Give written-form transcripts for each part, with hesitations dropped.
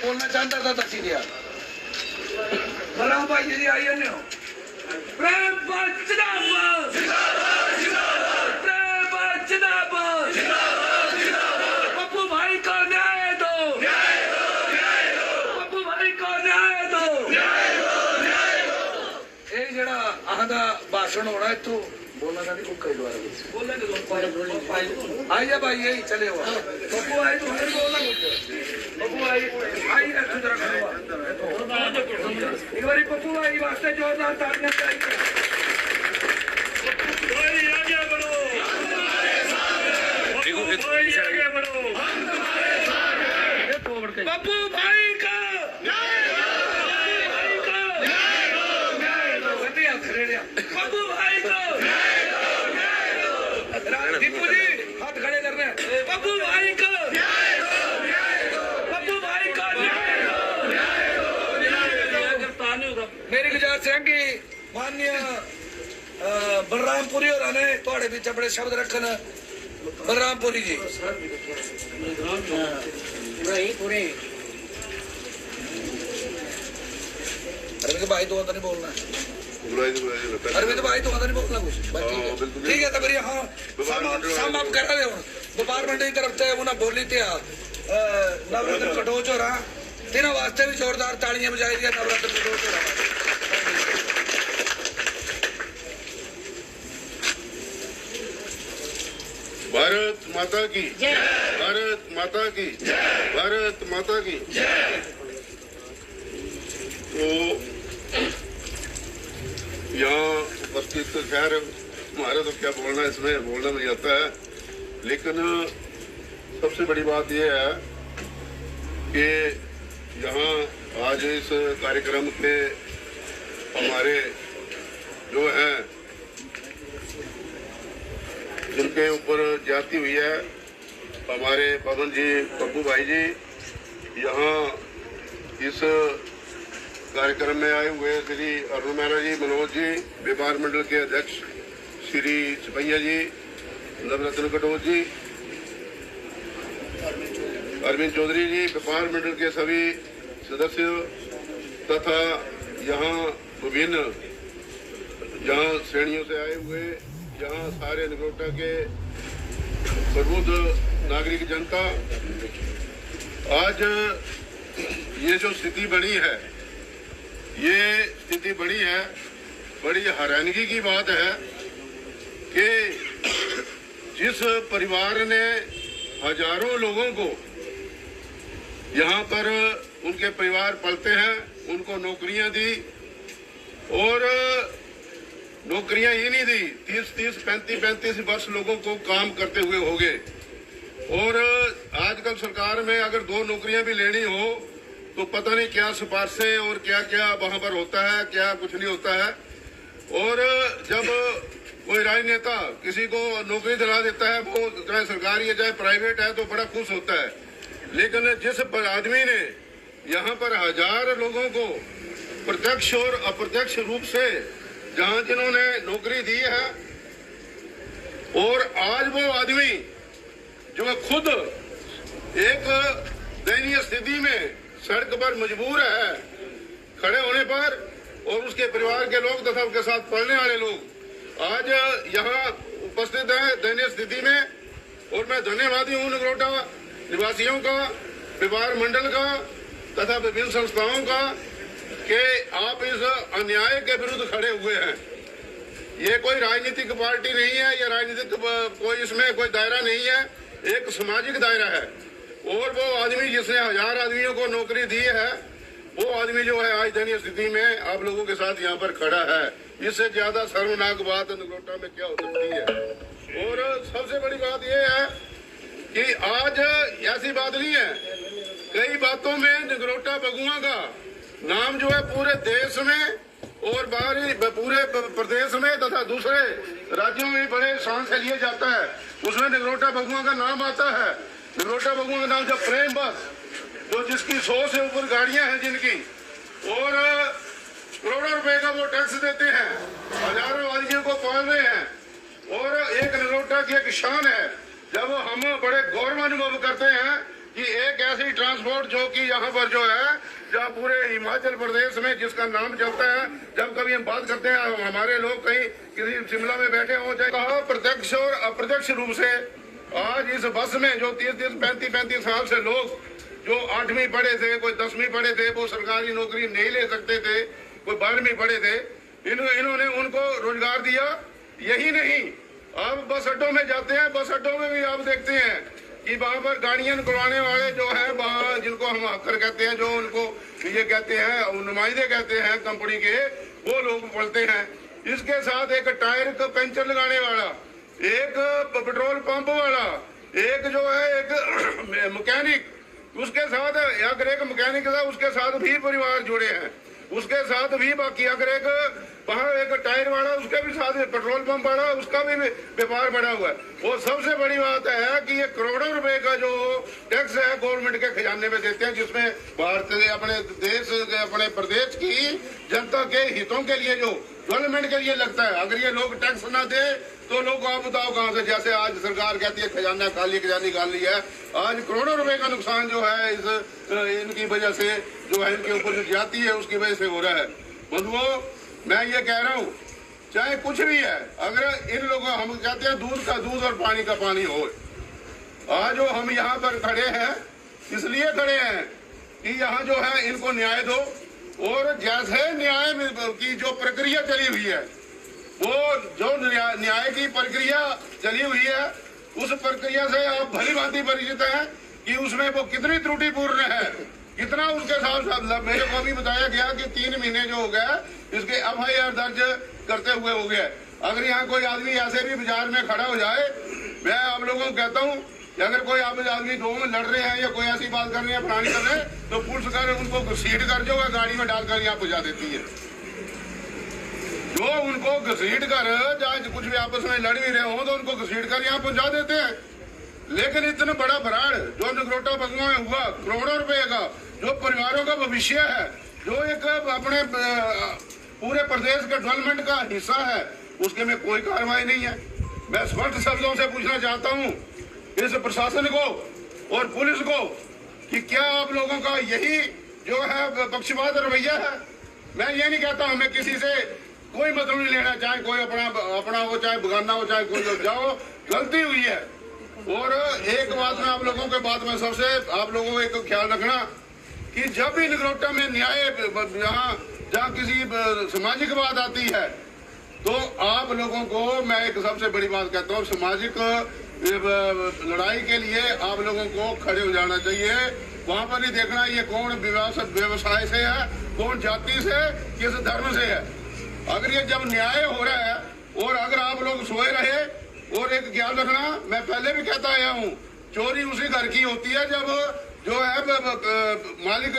बोलना चाहता था दसी दिया भला भाई जी आई जन्ने हो प्रेम जिंदाबाद प्रेम जिंदाबाद पप्पू भाई को न्याय दो पप्पू भाई को न्याय दो ये जड़ा आधा भाषण होना है तू बोलना था नहीं कई बार बोलेंगे आइए भाई यही चले हुआ पप्पू आई तो नहीं बोलना पप्पू आई अच्छी तरह खड़ा एक बार पप्पू आई वास्ते जोरदार तालियां चाहिए आगे बढ़ो आगे बढ़ो पप्पू भाई का पप्पू भाई का दीपू जी हाथ खड़े कर रहे हैं पप्पू भाई का पप्पू भाई का मेरी गुजारिश है कि माननीय बलरामपुरी और आने थोड़े बीच बड़े शब्द रखन बलरामपुरी जी अरविंद भाई तो नहीं बोलना अरविंद भाई तो नहीं बोलना कुछ ठीक है तो मेरी हाँ सम आप करा दे डिपार्टमेंट की तरफ से उन्हें बोली थी नवरत्न कटोच हो रहा तीनों वास्ते भी जोरदार तालियां बजाई दिया नवरत्न कटोच हो रहा भारत माता की भारत माता की भारत माता की तो यहाँ उपस्थित खैर हमारे तो क्या बोलना इसमें बोलना नहीं आता है लेकिन सबसे बड़ी बात यह है कि यहाँ आज इस कार्यक्रम के हमारे जो हैं जिनके ऊपर जाती हुई है हमारे पवन जी पप्पू भाई जी यहाँ इस कार्यक्रम में आए हुए श्री अरुण मेहरा जी मनोज जी व्यापार मंडल के अध्यक्ष श्री सिपैया जी नवरत्न कटोच जी अरविंद चौधरी जी व्यापार मंडल के सभी सदस्य तथा यहाँ विभिन्न यहाँ श्रेणियों से आए हुए यहाँ सारे नगरोटा के प्रबुद्ध नागरिक जनता आज ये जो स्थिति बनी है ये स्थिति बड़ी है बड़ी हैरानगी की बात है कि जिस परिवार ने हजारों लोगों को यहाँ पर उनके परिवार पलते हैं उनको नौकरियां दी और नौकरियां ये नहीं दी 30-30, 35-35 वर्ष लोगों को काम करते हुए हो गए और आजकल सरकार में अगर 2 नौकरियां भी लेनी हो तो पता नहीं क्या सिफारिशें और क्या क्या वहां पर होता है क्या कुछ नहीं होता है और जब कोई राजनेता किसी को नौकरी दिला देता है वो चाहे सरकारी है चाहे प्राइवेट है तो बड़ा खुश होता है लेकिन जिस आदमी ने यहाँ पर हजार लोगों को प्रत्यक्ष और अप्रत्यक्ष रूप से जहाँ जिन्होंने नौकरी दी है और आज वो आदमी जो खुद एक दयनीय स्थिति में सड़क पर मजबूर है खड़े होने पर और उसके परिवार के लोग तथा उसके साथ पढ़ने वाले लोग आज यहाँ उपस्थित हैं दयनीय स्थिति में और मैं धन्यवादी हूँ नगरोटा निवासियों का व्यापार मंडल का तथा विभिन्न संस्थाओं का कि आप इस अन्याय के विरुद्ध खड़े हुए हैं। ये कोई राजनीतिक पार्टी नहीं है या राजनीतिक कोई इसमें कोई दायरा नहीं है एक सामाजिक दायरा है और वो आदमी जिसने हजार आदमियों को नौकरी दी है वो आदमी जो है आज दयनीय स्थिति में आप लोगों के साथ यहाँ पर खड़ा है इससे ज्यादा शर्मनाक बात नगरोटा में क्या हो सकती है और सबसे बड़ी बात यह है कि आज ऐसी बात नहीं है कई बातों में नगरोटा बगुआ का नाम जो है पूरे देश में और बाहरी पूरे प्रदेश में तथा दूसरे राज्यों में बड़े शान से लिया जाता है उसमें नगरोटा बगुआ का नाम आता है नगरोटा बगुआ का नाम जब प्रेम बस जो जिसकी 100 से ऊपर गाड़ियां हैं जिनकी और करोड़ों रुपए का वो टैक्स देते हैं हजारों आदमियों को पाल रहे हैं और एक नगरोटा की एक शान है जब हम बड़े गौरव अनुभव करते हैं कि एक ऐसी ट्रांसपोर्ट जो कि यहाँ पर जो है, जहाँ पूरे हिमाचल प्रदेश में जिसका नाम चलता है, जब कभी हम बात करते हैं हमारे लोग कहीं किसी शिमला में बैठे हो जाए, कहा प्रत्यक्ष और अप्रत्यक्ष रूप से आज इस बस में जो 30-30, 35-35 साल से लोग जो 8वीं पढ़े थे, कोई 10वीं पढ़े थे, वो सरकारी नौकरी नहीं ले सकते थे, कोई 12वीं पढ़े थे, इन्होंने उनको रोजगार दिया। यही नहीं, अब बस अड्डों में जाते हैं, बस अड्डों में भी आप देखते हैं कि वहाँ पर गाड़ियां निकलवाने वाले जो है, वहाँ जिनको हम हक्कर कहते हैं, जो उनको ये कहते हैं नुमाइंदे कहते हैं कंपनी के, वो लोग पढ़ते हैं। इसके साथ एक टायर का पंचर लगाने वाला, एक पेट्रोल पंप वाला, एक जो है एक मैकेनिक, उसके साथ अगर एक मैकेनिक था उसके साथ भी परिवार जुड़े हैं, उसके साथ भी बाकी अगर एक वहाँ एक टायर वाला, उसके भी साथ पेट्रोल पंप वाला, उसका भी व्यापार बढ़ा हुआ है। वो सबसे बड़ी बात है कि ये करोड़ों रुपए का जो टैक्स है गवर्नमेंट के खजाने में देते हैं, जिसमें भारत अपने देश अपने प्रदेश की जनता के हितों के लिए जो डेवलपमेंट के लिए लगता है। अगर ये लोग टैक्स ना दे तो लोग आप बताओ कहाँ से, जैसे आज सरकार कहती है खजाना खाली है, आज करोड़ों रुपए का नुकसान जो है इस इनकी वजह से जो है, इनके ऊपर जो जाती है उसकी वजह से हो रहा है। बंधुओं, मैं ये कह रहा हूँ, चाहे कुछ भी है, अगर इन लोगों हम कहते हैं दूध का दूध और पानी का पानी हो, आज जो हम यहाँ पर खड़े हैं इसलिए खड़े हैं कि यहाँ जो है इनको न्याय दो, और जैसे न्याय की जो प्रक्रिया चली हुई है, वो जो न्याय की प्रक्रिया चली हुई है, उस प्रक्रिया से आप भली भांति परिचित हैं कि उसमें वो कितनी त्रुटिपूर्ण है, कितना उसके साथ मेरे को भी बताया गया कि 3 महीने जो हो गया इसके FIR दर्ज करते हुए हो गया। अगर यहाँ कोई आदमी ऐसे भी बाजार में खड़ा हो जाए, मैं आप लोगों को कहता हूँ कि अगर कोई आप आदमी दो में लड़ रहे हैं या कोई ऐसी बात कर रहे हैं, फलानी कर रहे हैं, तो पुलिस कर उनको घसीट कर जो है गाड़ी में डालकर यहाँ पहुँचा देती है। जो उनको घसीट कर, चाहे कुछ भी आपस में लड़ भी रहे हो तो उनको घसीट कर यहाँ पहुँचा देते हैं। लेकिन इतना बड़ा भराड़ जो नगरोटा बगुआ में हुआ, करोड़ों रुपए का, जो परिवारों का भविष्य है, जो एक अपने पूरे प्रदेश के डेवलपमेंट का हिस्सा है, उसके में कोई कार्रवाई नहीं है। मैं स्पष्ट शब्दों से पूछना चाहता हूँ इस प्रशासन को और पुलिस को कि क्या आप लोगों का यही जो है पक्षपात रवैया है? मैं ये नहीं कहता हमें किसी से कोई मतलब नहीं लेना, चाहे कोई अपना हो, चाहे बगाना हो, चाहे कोई लोग जाओ, गलती हुई है। और एक बात में आप लोगों के बात में सबसे आप लोगों को एक ख्याल रखना कि जब भी नगरोटा में न्याय जहाँ किसी सामाजिक बात आती है, तो आप लोगों को मैं एक सबसे बड़ी बात कहता हूँ, सामाजिक लड़ाई के लिए आप लोगों को खड़े हो जाना चाहिए। वहाँ पर नहीं देखना ये कौन व्यवसाय से है, कौन जाति से, किस धर्म से है। अगर ये जब न्याय हो रहा है और अगर आप लोग सोए रहे, और एक ख्याल रखना, मैं पहले भी कहता आया हूँ, चोरी उसी घर की होती है जब जो है मालिक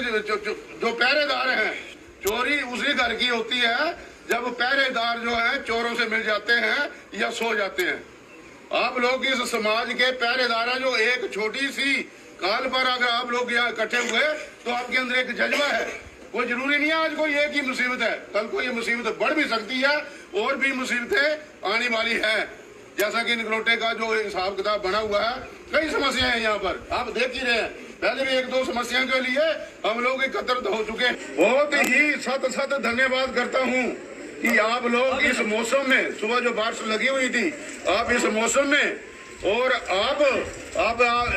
जो पहरेदार हैं, चोरी उसी घर की होती है जब पहरेदार जो है चोरों से मिल जाते हैं या सो जाते हैं। आप लोग इस समाज के पहरेदार जो एक छोटी सी काल पर अगर आप लोग यहाँ इकट्ठे हुए तो आपके अंदर एक जज्बा है। कोई जरूरी नहीं है आज कोई एक ही मुसीबत है, कल को ये मुसीबत बढ़ भी सकती है और भी मुसीबतें आने वाली है। जैसा कि नगरोटे का जो हिसाब किताब बना हुआ है, कई समस्याएं हैं यहाँ पर, आप देख ही रहे हैं। पहले भी 1-2 समस्याओं के लिए हम लोग एकत्रित हो चुके हैं। बहुत ही सत धन्यवाद करता हूँ कि आप लोग इस मौसम में, सुबह जो बारिश लगी हुई थी, आप इस मौसम में, और आप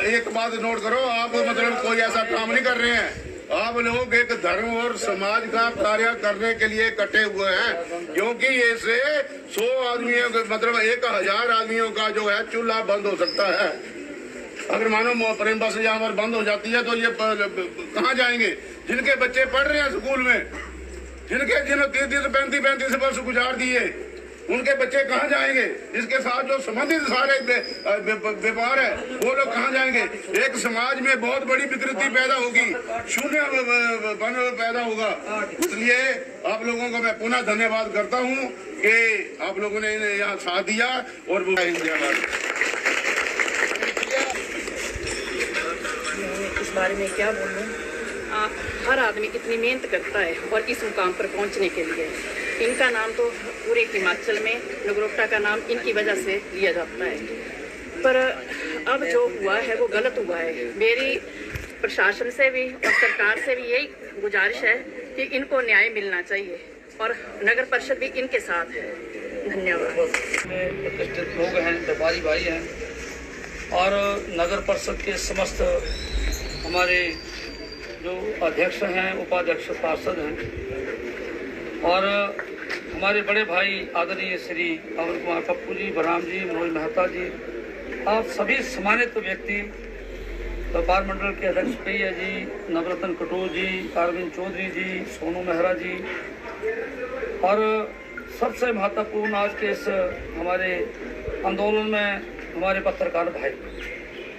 एक बात नोट करो, आप मतलब कोई ऐसा काम नहीं कर रहे हैं, आप लोग एक धर्म और समाज का कार्य करने के लिए इकट्ठे हुए हैं। क्योंकि ऐसे 100 आदमियों मतलब 1000 आदमियों का जो है चूल्हा बंद हो सकता है। अगर मानो प्रेम बस यहाँ पर बंद हो जाती है तो ये कहाँ जाएंगे? जिनके बच्चे पढ़ रहे हैं स्कूल में, जिन्होंने 30-35 वर्ष गुजार दिए, उनके बच्चे कहाँ जाएंगे? इसके साथ जो संबंधित सारे व्यापार है वो लोग कहाँ जाएंगे? एक समाज में बहुत बड़ी विकृति पैदा होगी, शून्यपन पैदा होगा। इसलिए आप लोगों को मैं पुनः धन्यवाद करता हूँ कि आप लोगों ने यहाँ साथ दिया। और इस बारे में क्या बोलूँ, हर आदमी इतनी मेहनत करता है और इस मुकाम पर पहुंचने के लिए इनका नाम तो पूरे हिमाचल में नगरोटा का नाम इनकी वजह से लिया जाता है। पर अब जो हुआ है वो गलत हुआ है। मेरी प्रशासन से भी और सरकार से भी यही गुजारिश है कि इनको न्याय मिलना चाहिए और नगर परिषद भी इनके साथ है। धन्यवाद। प्रतिष्ठित लोग हैं, व्यापारी भाई हैं और नगर परिषद के समस्त हमारे जो अध्यक्ष हैं, उपाध्यक्ष, पार्षद हैं और हमारे बड़े भाई आदरणीय श्री अमर कुमार पप्पू जी, बलराम जी, मनोज मेहता जी, आप सभी सम्मानित व्यक्ति, व्यापार मंडल के अध्यक्ष प्रिया जी, नवरत्न कटोच जी, अरविंद चौधरी जी, सोनू मेहरा जी और सबसे महत्वपूर्ण आज के इस हमारे आंदोलन में हमारे पत्रकार भाई।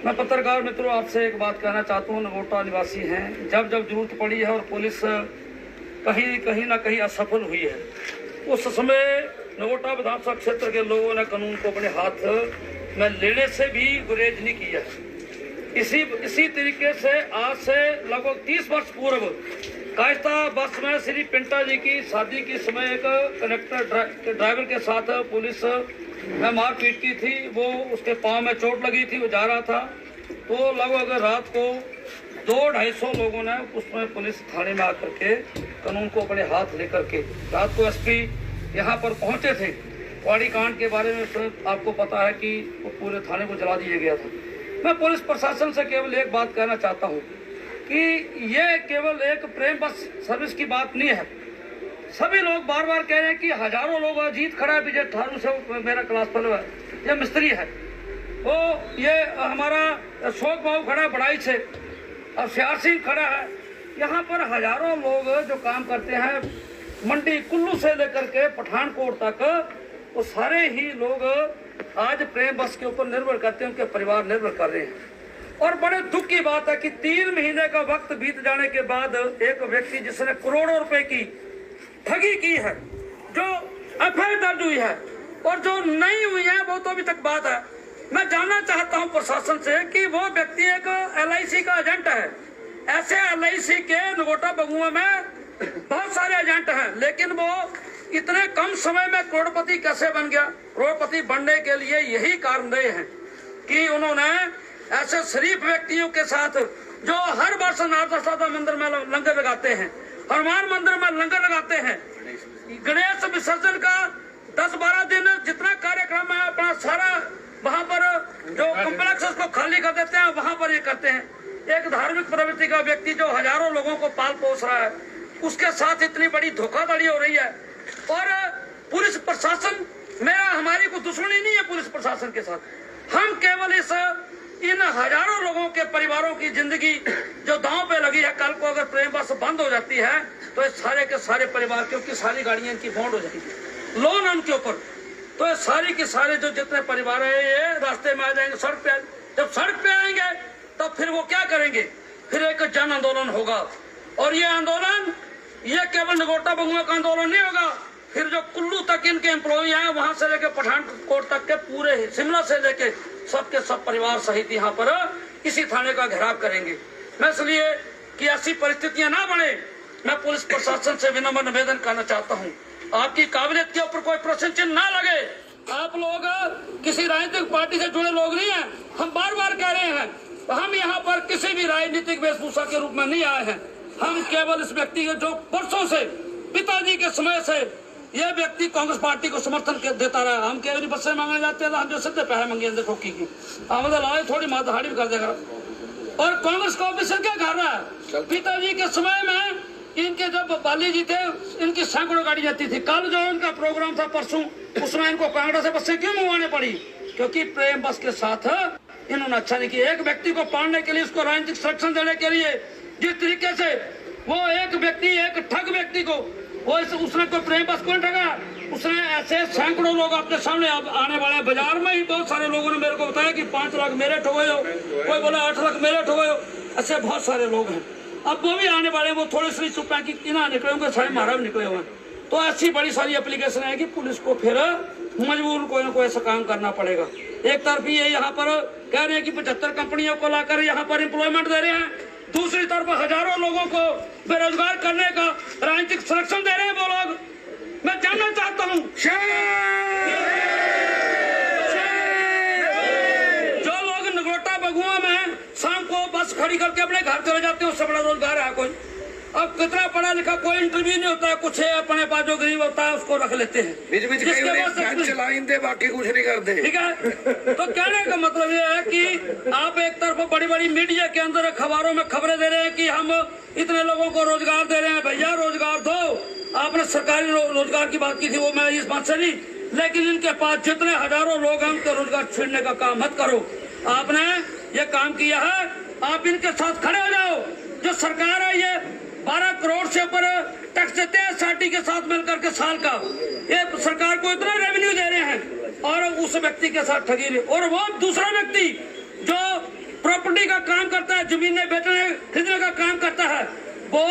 मैं पत्रकार मित्रों आपसे एक बात कहना चाहता हूँ, नगोटा निवासी हैं, जब जब जरूरत पड़ी है और पुलिस कहीं ना कहीं असफल हुई है, उस समय नगोटा विधानसभा क्षेत्र के लोगों ने कानून को अपने हाथ में लेने से भी गुरेज नहीं किया। इसी तरीके से आज से लगभग 30 वर्ष पूर्व कायस्ता बस में श्री पिंटा जी की शादी के समय एक कंडक्टर ड्राइवर के साथ पुलिस में मारपीट की थी। वो उसके पाँव में चोट लगी थी, वो जा रहा था, तो लगभग रात को 200-250 लोगों ने उसमें पुलिस थाने में आकर के कानून को अपने हाथ लेकर के रात को एसपी यहाँ पर पहुँचे थे। वाड़ी कांड के बारे में तो आपको पता है कि वो पूरे थाने को जला दिया गया था। मैं पुलिस प्रशासन से केवल एक बात कहना चाहता हूँ कि ये केवल एक प्रेम बस सर्विस की बात नहीं है। सभी लोग बार बार कह रहे हैं कि हजारों लोग, अजीत खड़ा है, विजय ठारू से मेरा क्लास फेलो है, ये मिस्त्री है, वो ये हमारा अशोक बाबू खड़ा है बड़ाई से, और श्यार सिंह खड़ा है। यहाँ पर हजारों लोग जो काम करते हैं, मंडी कुल्लू से लेकर के पठानकोट तक, वो सारे ही लोग आज प्रेम बस के ऊपर निर्भर करते हैं, उनके परिवार निर्भर कर रहे हैं। और बड़े दुख की बात है कि 3 महीने का वक्त बीत जाने के बाद एक व्यक्ति जिसने करोड़ों रुपए की ठगी की है, जो एफआईआर दर्ज हुई है और जो नहीं हुई है वो तो अभी तक बात है। मैं जानना चाहता हूं प्रशासन से कि वो व्यक्ति एक LIC का एजेंट है। ऐसे LIC के नगोटा बगुआ में बहुत सारे एजेंट हैं, लेकिन वो इतने कम समय में करोड़पति कैसे बन गया? करोड़पति बनने के लिए यही कारण रहे हैं कि उन्होंने ऐसे शरीफ व्यक्तियों के साथ जो हर वर्ष नारदा मंदिर में लंगर लगाते हैं, हनुमान मंदिर में लंगर लगाते हैं, गणेश विसर्जन का 10-12 दिन जितना कार्यक्रम है अपना सारा वहाँ पर जो कॉम्प्लेक्स उसको खाली कर देते हैं, वहाँ पर ये करते हैं। एक धार्मिक प्रवृत्ति का व्यक्ति जो हजारों लोगों को पाल पोस रहा है, उसके साथ इतनी बड़ी धोखाधड़ी हो रही है। और पुलिस प्रशासन, हमारी कोई दुश्मनी नहीं है पुलिस प्रशासन के साथ, हम केवल इन हजारों लोगों के परिवारों की जिंदगी जो दांव पे लगी है, कल को अगर प्रेम बस बंद हो जाती है तो ये सारे के सारे परिवार, क्योंकि सारी गाड़ियां इनकी बॉन्ड हो जाएगी, लोन उनके ऊपर, तो ये सारी के सारे जो जितने परिवार है ये रास्ते में आ जाएंगे, सड़क पे। जब सड़क पे आएंगे तो फिर वो क्या करेंगे? फिर एक जन आंदोलन होगा। और ये आंदोलन ये केवल नगोटा बगुआ का आंदोलन नहीं होगा, फिर जो कुल्लू तक इनके एम्प्लॉई हैं, वहां से लेके पठानकोट तक के पूरे शिमला से लेके सबके सब परिवार सहित यहाँ पर इसी थाने का घेराव करेंगे। मैं इसलिए कि ऐसी परिस्थितियां ना बने, मैं पुलिस प्रशासन से विनम्र निवेदन करना चाहता हूँ, आपकी काबिलियत के ऊपर कोई प्रश्न चिन्ह ना लगे। आप लोग किसी राजनीतिक पार्टी से जुड़े लोग नहीं हैं, हम बार बार कह रहे हैं, हम यहाँ पर किसी भी राजनीतिक वेशभूषा के रूप में नहीं आए हैं। हम केवल इस व्यक्ति जो परसों से पिताजी के समय से ये व्यक्ति कांग्रेस पार्टी को समर्थन देता रहा, हम केवल बसें मांगने जाते हैं, हम जो सीधे पैसे मांगे अंदर ठोकी की, हमारे लाए थोड़ी माथाहाड़ी भी कर देगा। और कांग्रेस का ऑफिसर क्या कर रहा है? पिताजी के समय में इनके जब बाली जी थे, इनकी सैकड़ों गाड़ी जाती थी। कल जो इनका प्रोग्राम था परसों, उसमें इनको कांगड़ा से बसें क्यों मंगवानी पड़ी? क्योंकि प्रेम बस के साथ इन्होंने अच्छा नहीं किया। एक व्यक्ति को पालने के लिए, उसको राजनीतिक संरक्षण देने के लिए जिस तरीके से वो एक व्यक्ति, एक ठग व्यक्ति को वो उसने कोई प्रेम बस कौन ठगा? उसने ऐसे सैकड़ों लोग आपके सामने आने वाले हैं। बाजार में ही बहुत सारे लोगों ने मेरे को बताया कि 5 लाख मेरे ठगोए हो, कोई बोला 8 लाख मेरे ठगोए हो, ऐसे बहुत सारे लोग हैं। अब वो भी आने वाले, वो थोड़ी सी चुप है कि इना निकले होंगे, सारे मारा भी निकले हुए। तो ऐसी बड़ी सारी एप्लीकेशन है कि पुलिस को फिर मजबूर कोई ना कोई ऐसा काम करना पड़ेगा। एक तरफ ये यहाँ पर कह रहे हैं कि 75 कंपनियों को लाकर यहाँ पर एम्प्लॉयमेंट दे रहे हैं, दूसरी तरफ हजारों लोगों को बेरोजगार करने का राजनीतिक संरक्षण दे रहे हैं वो लोग। मैं जानना चाहता हूँ, जो लोग नगरोटा बगुआ में शाम को बस खड़ी करके अपने घर चले जाते हैं, उससे बड़ा रोजगार है कोई? अब कितना पढ़ा लिखा कोई इंटरव्यू नहीं होता है, कुछ है अपने पास जो गरीब होता है उसको रख लेते हैं, बाकी कुछ नहीं करते। ठीक है, तो कहने का मतलब ये है कि आप एक तरफ बड़ी बड़ी मीडिया के अंदर अखबारों में खबरें दे रहे हैं कि हम इतने लोगों को रोजगार दे रहे हैं। भैया रोजगार दो, आपने सरकारी रोजगार की बात की थी, वो मैं इस बात से नहीं, लेकिन इनके पास जितने हजारों लोग हैं उनके रोजगार छीनने का काम मत करो। आपने ये काम किया है, आप इनके साथ खड़े हो जाओ। जो सरकार है ये 12 करोड़ से ऊपर टैक्स देते हैं साटी के साथ मिलकर के साल का, ये सरकार को इतना रेवेन्यू दे रहे हैं और उस व्यक्ति के साथ ठगी रहे। और वो दूसरा व्यक्ति जो प्रॉपर्टी का काम करता है, जमीनें बेचने खरीदने का काम करता है, वो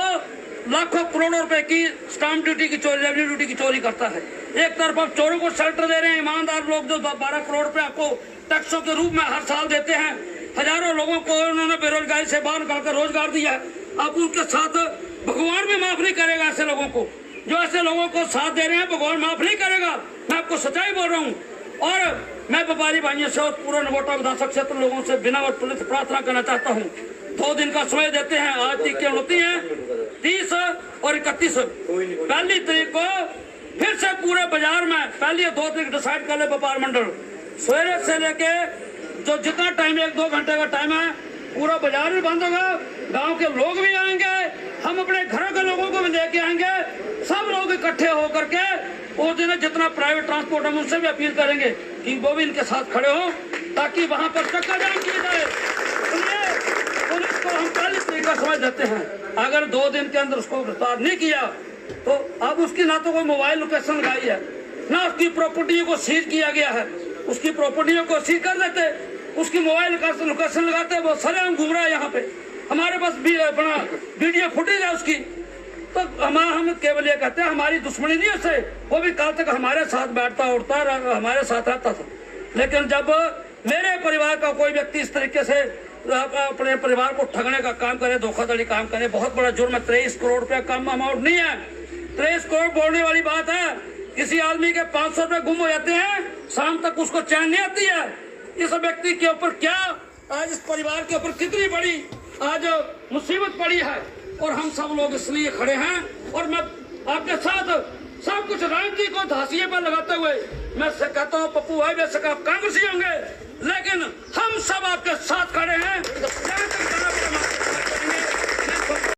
लाखों करोड़ों रुपए की स्टाम्प ड्यूटी की चोरी, रेवेन्यू ड्यूटी की चोरी करता है। एक तरफ आप चोरों को शेल्टर दे रहे हैं, ईमानदार लोग जो 12 करोड़ रुपए आपको टैक्सों के रूप में हर साल देते हैं, हजारों लोगों को उन्होंने बेरोजगारी से बाहर निकालकर रोजगार दिया है। अब उनके साथ भगवान भी माफ नहीं करेगा ऐसे लोगों को, जो ऐसे लोगों को साथ दे रहे हैं भगवान माफ नहीं करेगा। मैं आपको सच्चाई बोल रहा हूँ। और मैं व्यापारी भाइयों से और पूरे नगरोटा विधानसभा क्षेत्र लोगों से बिना पुलिस प्रार्थना करना चाहता हूँ, 2 दिन का समय देते हैं। आज टीकें होती हैं 30 और 31, पहली तारीख को फिर से पूरे बाजार में पहली 2 तारीख डिसाइड कर ले व्यापार मंडल, सवेरे से लेके जो जितना टाइम 1-2 घंटे का टाइम है, पूरा बाजार भी बंद होगा, गांव के लोग भी आएंगे, हम अपने घरों के लोगों को भी लेके आएंगे, सब लोग इकट्ठे होकर के वो दिन जितना प्राइवेट ट्रांसपोर्ट हम उनसे भी अपील करेंगे कि वो भी इनके साथ खड़े हो, ताकि वहां पर चक्का जाम किया जाए। पुलिस को हम 40 तारीख का समय देते हैं, अगर 2 दिन के अंदर उसको गिरफ्तार नहीं किया तो अब उसकी ना तो कोई मोबाइल लोकेशन लगाई है, ना उसकी प्रॉपर्टियों को सीज किया गया है। उसकी प्रॉपर्टियों को सीज कर देते, उसकी मोबाइल लोकेशन लगाते, वो सरेआम घूम रहा है यहाँ पे, हमारे पास भी अपना वीडियो फुटेज है उसकी। तो हम केवल ये कहते हैं हमारी दुश्मनी नहीं उससे, वो भी कल तक हमारे साथ बैठता उठता हमारे साथ रहता था, लेकिन जब मेरे परिवार का कोई व्यक्ति इस तरीके से अपने परिवार को ठगने का काम करे, धोखाधड़ी काम करे, बहुत बड़ा जुर्म है। 23 करोड़ रुपया कम अमाउंट नहीं है, 23 करोड़ बोलने वाली बात है। किसी आदमी के 500 रुपए गुम हो जाते हैं, शाम तक उसको चैन नहीं आती है। इस व्यक्ति के ऊपर क्या आज इस परिवार के ऊपर कितनी बड़ी आज मुसीबत पड़ी है, और हम सब लोग इसलिए खड़े हैं। और मैं आपके साथ सब कुछ राजनीति को धांसिए पर लगाते हुए मैं कहता हूँ, पप्पू भाई बेशक आप कांग्रेसी होंगे, लेकिन हम सब आपके साथ खड़े हैं।